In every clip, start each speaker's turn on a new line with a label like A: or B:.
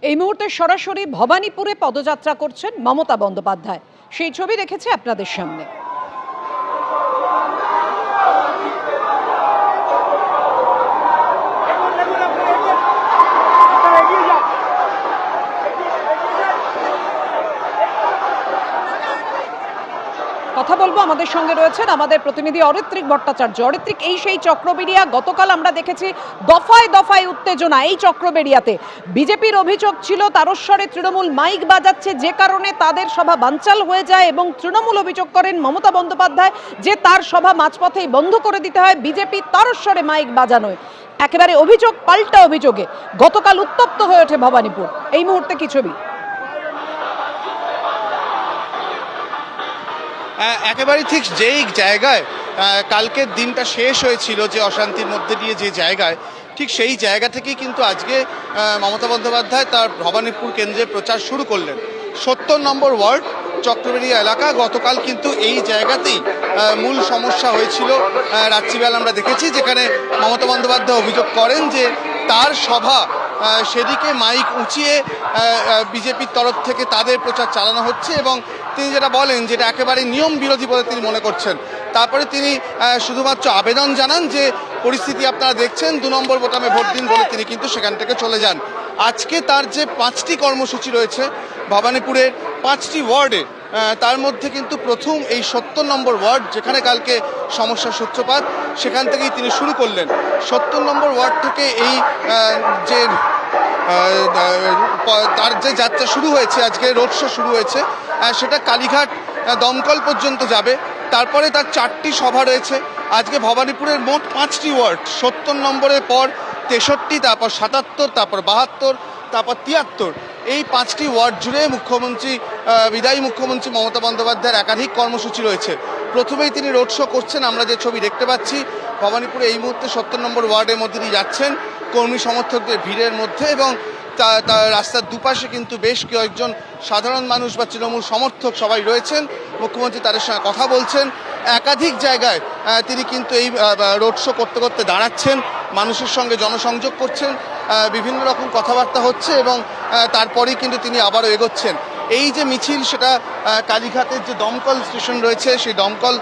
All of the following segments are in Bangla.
A: এই মুহূর্তে সরাসরি ভবানীপুরে পদযাত্রা করছেন মমতা বন্দ্যোপাধ্যায়। সেই ছবি রেখেছে আপনাদের সামনে। কথা বলবো, আমাদের সঙ্গে রয়েছেন আমাদের প্রতিনিধি অরিত্রিক ভট্টাচার্য। অরিত্রিক, এই সেই চক্রবেড়িয়া, গতকাল আমরা দেখেছি দফায় দফায় উত্তেজনা এই চক্রবেড়িয়াতে। বিজেপির অভিযোগ ছিল তারস্বরে তৃণমূল মাইক বাজাচ্ছে, যে কারণে তাদের সভা বানচাল হয়ে যায় এবং তৃণমূল অভিযোগ করেন মমতা বন্দ্যোপাধ্যায় যে তার সভা মাঝপথেই বন্ধ করে দিতে হয় বিজেপি তারস্বরে মাইক বাজানোয়। একেবারে অভিযোগ পাল্টা অভিযোগে গতকাল উত্তপ্ত হয়ে ওঠে ভবানীপুর। এই মুহূর্তে কি ছবি?
B: একেবারে ঠিক যেই জায়গায় কালকের দিনটা শেষ হয়েছিল, যে অশান্তির মধ্যে দিয়ে যে জায়গায়, ঠিক সেই জায়গা থেকেই কিন্তু আজকে মমতা বন্দ্যোপাধ্যায় তার ভবানীপুর কেন্দ্রে প্রচার শুরু করলেন। ৭০ নম্বর ওয়ার্ড চক্রবেড়িয়া এলাকা। গতকাল কিন্তু এই জায়গাতেই মূল সমস্যা হয়েছিল। রাত্রিবেলা আমরা দেখেছি যেখানে মমতা বন্দ্যোপাধ্যায় অভিযোগ করেন যে তার সভা সেদিকে মাইক উঁচিয়ে বিজেপির তরফ থেকে তাদের প্রচার চালানো হচ্ছে এবং তিনি যেটা বলেন যেটা একেবারে নিয়ম বিরোধী বলে তিনি মনে করছেন। তারপরে তিনি শুধুমাত্র আবেদন জানান যে পরিস্থিতি আপনারা দেখছেন, ২ নম্বর বোতামে ভোট দিন বলে তিনি কিন্তু সেখান থেকে চলে যান। আজকে তার যে ৫টি কর্মসূচি রয়েছে ভবানীপুরের ৫টি ওয়ার্ডে, তার মধ্যে কিন্তু প্রথম এই ৭০ নম্বর ওয়ার্ড, যেখানে কালকে সমস্যার সূত্রপাত, সেখান থেকেই তিনি শুরু করলেন। ৭০ নম্বর ওয়ার্ড থেকে এই যে তার যে যাত্রা শুরু হয়েছে, আজকে রোড শো শুরু হয়েছে, সেটা কালীঘাট দমকল পর্যন্ত যাবে। তারপরে তার 4টি সভা রয়েছে। আজকে ভবানীপুরের মোট 5টি ওয়ার্ড, ৭০ নম্বরের পর 63, তারপর 77, তারপর 72, তারপর 73, এই 5টি ওয়ার্ড জুড়ে বিদায়ী মুখ্যমন্ত্রী মমতা বন্দ্যোপাধ্যায়ের একাধিক কর্মসূচি রয়েছে। প্রথমেই তিনি রোড শো করছেন, আমরা যে ছবি দেখতে পাচ্ছি ভবানীপুরে এই মুহূর্তে ৭০ নম্বর ওয়ার্ডের মধ্যে দিয়ে যাচ্ছেন কর্মী সমর্থকদের ভিড়ের মধ্যে, এবং রাস্তার দুপাশে কিন্তু বেশ কয়েকজন সাধারণ মানুষ বা তৃণমূল সমর্থক সবাই রয়েছেন। মুখ্যমন্ত্রী তাদের সঙ্গে কথা বলছেন। একাধিক জায়গায় তিনি কিন্তু এই রোড শো করতে করতে দাঁড়াচ্ছেন, মানুষের সঙ্গে জনসংযোগ করছেন, বিভিন্ন রকম কথাবার্তা হচ্ছে এবং তারপরেই কিন্তু তিনি আবারও এগোচ্ছেন। এই যে মিছিল, সেটা কালীঘাটের যে দমকল স্টেশন রয়েছে সেই দমকল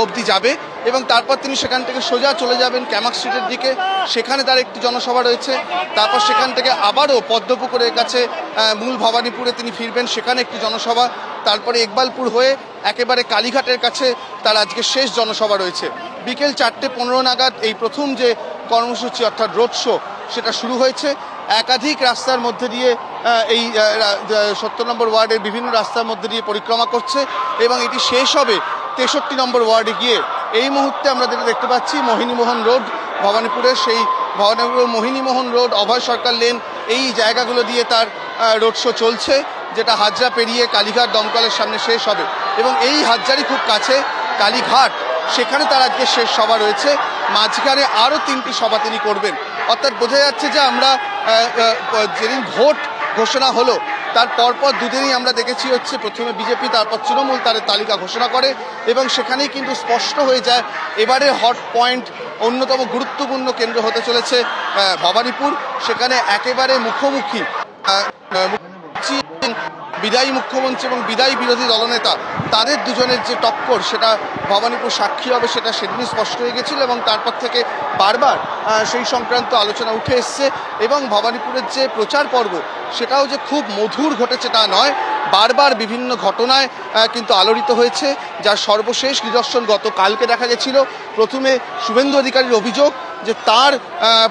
B: অবধি যাবে এবং তারপর তিনি সেখান থেকে সোজা চলে যাবেন ক্যামাক স্ট্রিটের দিকে, সেখানে তার একটি জনসভা রয়েছে। তারপর সেখান থেকে আবারও পদ্মপুকুরের কাছে মূল ভবানীপুরে তিনি ফিরবেন, সেখানে একটি জনসভা। তারপরে ইকবালপুর হয়ে একেবারে কালীঘাটের কাছে তার আজকে শেষ জনসভা রয়েছে। বিকেল 4:15 নাগাদ এই প্রথম যে কর্মসূচি অর্থাৎ রোড শো, সেটা শুরু হয়েছে। একাধিক রাস্তার মধ্যে দিয়ে এই ৭০ নম্বর ওয়ার্ডের বিভিন্ন রাস্তার মধ্যে দিয়ে পরিক্রমা করছে এবং এটি শেষ হবে 63 নম্বর ওয়ার্ডে গিয়ে। এই মুহূর্তে আমরা যেটা দেখতে পাচ্ছি মোহিনীমোহন রোড, ভবানীপুরের সেই ভবানীপুর মোহিনীমোহন রোড, অভয় সরকার লেন, এই জায়গাগুলো দিয়ে তার রোড শো চলছে, যেটা হাজরা পেরিয়ে কালীঘাট দমকলের সামনে শেষ হবে এবং এই হাজরারই খুব কাছে কালীঘাট, সেখানে তার আজকে শেষ সভা রয়েছে। মাঝখানে আরও 3টি সভা তিনি করবেন। অর্থাৎ বোঝা যাচ্ছে যে আমরা যেদিন ভোট ঘোষণা হলো তার পরপর দুদিনই আমরা দেখেছি হচ্ছে প্রথমে বিজেপি, তারপর তৃণমূল তাদের তালিকা ঘোষণা করে এবং সেখানেই কিন্তু স্পষ্ট হয়ে যায় এবারে হট পয়েন্ট, অন্যতম গুরুত্বপূর্ণ কেন্দ্র হতে চলেছে ভবানীপুর। সেখানে একেবারে মুখোমুখি বিদায়ী মুখ্যমন্ত্রী এবং বিদায়ী বিরোধী দলনেতা, তাদের দুজনের যে টক্কর, সেটা ভবানীপুর সাক্ষী হবে, সেটা সেদিনই স্পষ্ট হয়ে গেছিল এবং তারপর থেকে বারবার সেই সংক্রান্ত আলোচনা উঠে এসছে এবং ভবানীপুরের যে প্রচার পর্ব, সেটাও যে খুব মধুর ঘটেছে তা নয়, বারবার বিভিন্ন ঘটনায় কিন্তু আলোড়িত হয়েছে, যার সর্বশেষ নিদর্শন গতকালকে দেখা গেছিল। প্রথমে শুভেন্দু অধিকারীর অভিযোগ যে তার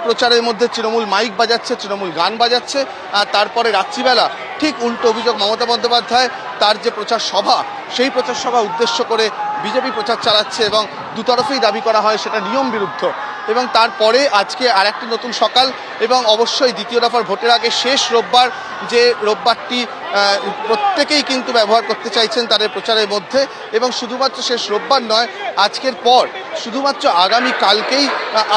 B: প্রচারের মধ্যে তৃণমূল মাইক বাজাচ্ছে, তৃণমূল গান বাজাচ্ছে, আর তারপরে রাত্রিবেলা ঠিক উল্টো অভিযোগ মমতা বন্দ্যোপাধ্যায় তার যে প্রচার সভা, সেই প্রচার সভা উদ্দেশ্য করে বিজেপি প্রচার চালাচ্ছে এবং দুতরফেই দাবি করা হয় সেটা নিয়ম বিরুদ্ধ। এবং তারপরে আজকে আরেকটি নতুন সকাল এবং অবশ্যই দ্বিতীয় দফার ভোটের আগে শেষ রোববার, যে রোববারটি প্রত্যেকেই কিন্তু ব্যবহার করতে চাইছেন তাদের প্রচারের মধ্যে, এবং শুধুমাত্র শেষ রোববার নয়, আজকের পর শুধুমাত্র আগামী কালকেই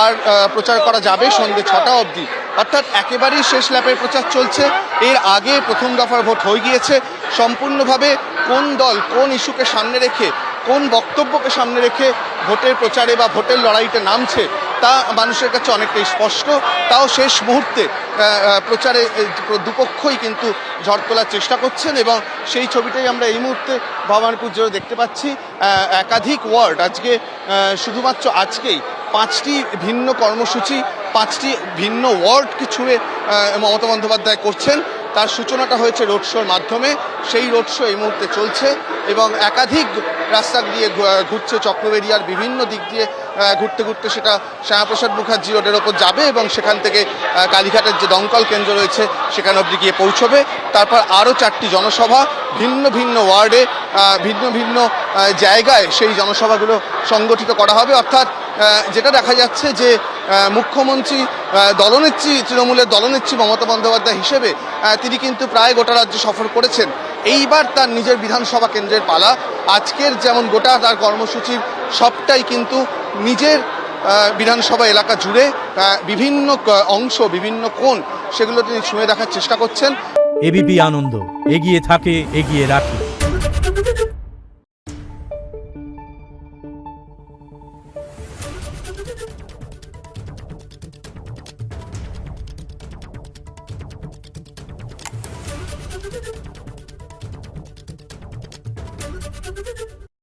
B: আর প্রচার করা যাবে সন্ধ্যে 6টা অবধি। অর্থাৎ একেবারেই শেষ ল্যাপের প্রচার চলছে। এর আগে প্রথম দফার ভোট হয়ে গিয়েছে। সম্পূর্ণভাবে কোন দল কোন ইস্যুকে সামনে রেখে, কোন বক্তব্যকে সামনে রেখে ভোটের প্রচারে বা ভোটের লড়াইতে নামছে, তা মানুষের কাছে অনেকটাই স্পষ্ট। তাও শেষ মুহূর্তে প্রচারে দুপক্ষই কিন্তু ঝড় তোলার চেষ্টা করছেন এবং সেই ছবিটাই আমরা এই মুহূর্তে ভবানীপুর জুড়ে দেখতে পাচ্ছি। একাধিক ওয়ার্ড আজকে শুধুমাত্র আজকেই 5টি ভিন্ন কর্মসূচি 5টি ভিন্ন ওয়ার্ডকে ছুঁয়ে মমতা বন্দ্যোপাধ্যায় করছেন। তার সূচনাটা হয়েছে রোড শোর মাধ্যমে। সেই রোড শো এই মুহূর্তে চলছে এবং একাধিক রাস্তা দিয়ে ঘুরছে, চক্রবেড়িয়ার বিভিন্ন দিক দিয়ে ঘুরতে ঘুরতে সেটা শ্যামাপ্রসাদ মুখার্জি রোডের ওপর যাবে এবং সেখান থেকে কালীঘাটের যে দমকল কেন্দ্র রয়েছে সেখানে অবধি গিয়ে পৌঁছবে। তারপর আরও 4টি জনসভা ভিন্ন ভিন্ন ওয়ার্ডে ভিন্ন ভিন্ন জায়গায় সেই জনসভাগুলো সংগঠিত করা হবে। অর্থাৎ যেটা দেখা যাচ্ছে যে মুখ্যমন্ত্রী দলনেত্রী, তৃণমূলের দলনেত্রী মমতা বন্দ্যোপাধ্যায় হিসেবে তিনি কিন্তু প্রায় গোটা রাজ্য সফর করেছেন। এইবার তার নিজের বিধানসভা কেন্দ্রের পালা। আজকের যেমন গোটা তার কর্মসূচির সবটাই কিন্তু নিজের বিধানসভা এলাকা জুড়ে বিভিন্ন অংশ, বিভিন্ন কোণ, সেগুলো তিনি ছুঁয়ে দেখার চেষ্টা করছেন।
C: এবিপি আনন্দ, এগিয়ে থাকে, এগিয়ে রাখে।
D: Thank you.